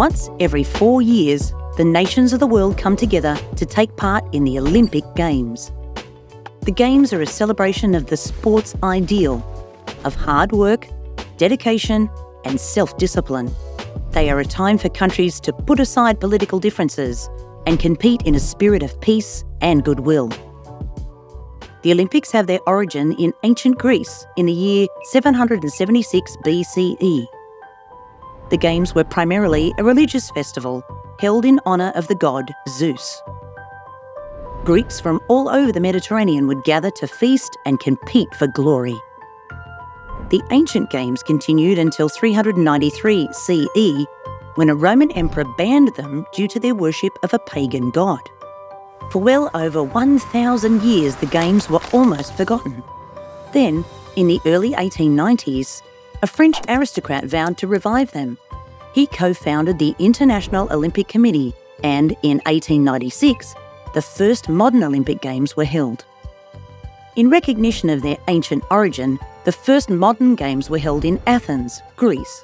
Once every 4 years, the nations of the world come together to take part in the Olympic Games. The Games are a celebration of the sport's ideal of hard work, dedication, and self-discipline. They are a time for countries to put aside political differences and compete in a spirit of peace and goodwill. The Olympics have their origin in ancient Greece in the year 776 BCE. The Games were primarily a religious festival held in honour of the god Zeus. Greeks from all over the Mediterranean would gather to feast and compete for glory. The ancient Games continued until 393 CE, when a Roman emperor banned them due to their worship of a pagan god. For well over 1,000 years, the Games were almost forgotten. Then, in the early 1890s, a French aristocrat vowed to revive them. He co-founded the International Olympic Committee, and in 1896, the first modern Olympic Games were held. In recognition of their ancient origin, the first modern Games were held in Athens, Greece.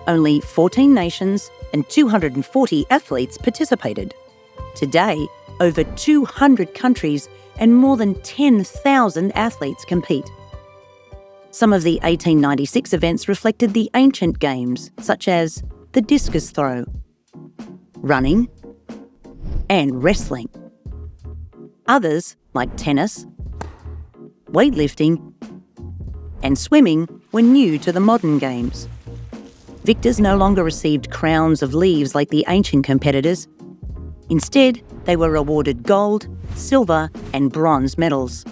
Only 14 nations and 240 athletes participated. Today, over 200 countries and more than 10,000 athletes compete. Some of the 1896 events reflected the ancient games, such as the discus throw, running, and wrestling. Others, like tennis, weightlifting, and swimming, were new to the modern games. Victors no longer received crowns of leaves like the ancient competitors. Instead, they were awarded gold, silver, and bronze medals.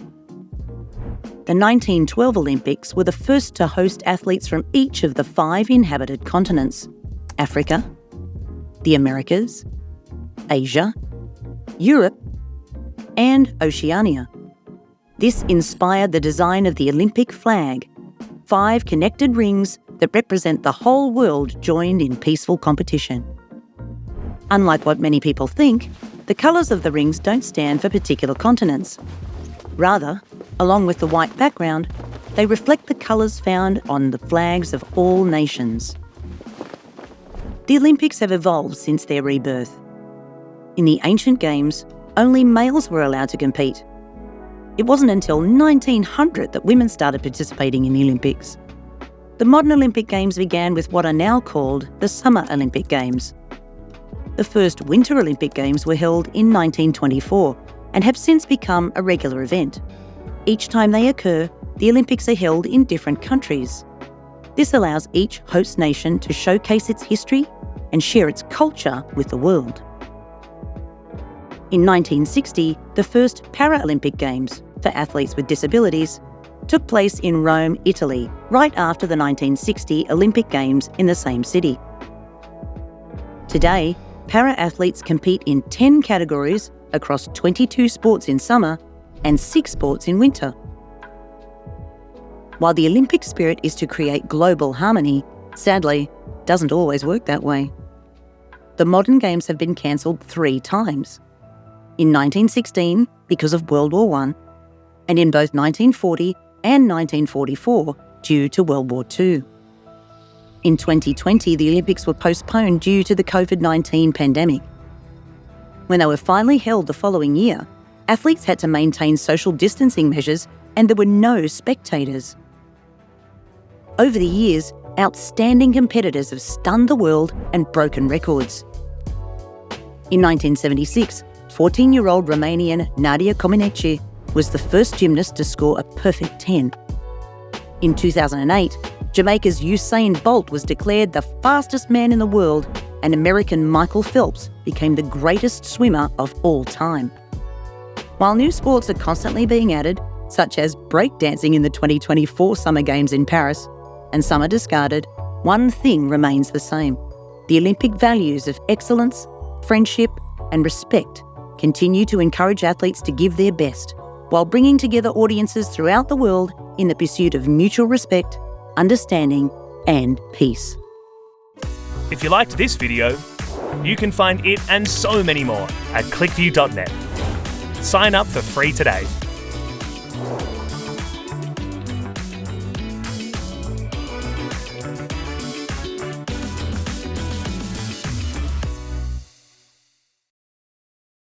The 1912 Olympics were the first to host athletes from each of the 5 inhabited continents: Africa, the Americas, Asia, Europe, and Oceania. This inspired the design of the Olympic flag, 5 connected rings that represent the whole world joined in peaceful competition. Unlike what many people think, the colours of the rings don't stand for particular continents. Rather, along with the white background, they reflect the colours found on the flags of all nations. The Olympics have evolved since their rebirth. In the ancient games, only males were allowed to compete. It wasn't until 1900 that women started participating in the Olympics. The modern Olympic Games began with what are now called the Summer Olympic Games. The first Winter Olympic Games were held in 1924 and have since become a regular event. Each time they occur, the Olympics are held in different countries. This allows each host nation to showcase its history and share its culture with the world. In 1960, the first Paralympic Games for athletes with disabilities took place in Rome, Italy, right after the 1960 Olympic Games in the same city. Today, para-athletes compete in 10 categories across 22 sports in summer and 6 sports in winter. While the Olympic spirit is to create global harmony, sadly, it doesn't always work that way. The modern games have been cancelled 3 times. In 1916, because of World War I, and in both 1940 and 1944, due to World War II. In 2020, the Olympics were postponed due to the COVID-19 pandemic. When they were finally held the following year, athletes had to maintain social distancing measures and there were no spectators. Over the years, outstanding competitors have stunned the world and broken records. In 1976, 14-year-old Romanian Nadia Comaneci was the first gymnast to score a perfect 10. In 2008, Jamaica's Usain Bolt was declared the fastest man in the world, and American Michael Phelps became the greatest swimmer of all time. While new sports are constantly being added, such as breakdancing in the 2024 Summer Games in Paris, and some are discarded, one thing remains the same. The Olympic values of excellence, friendship, and respect continue to encourage athletes to give their best, while bringing together audiences throughout the world in the pursuit of mutual respect, understanding, and peace. If you liked this video, you can find it and so many more at clickview.net. Sign up for free today.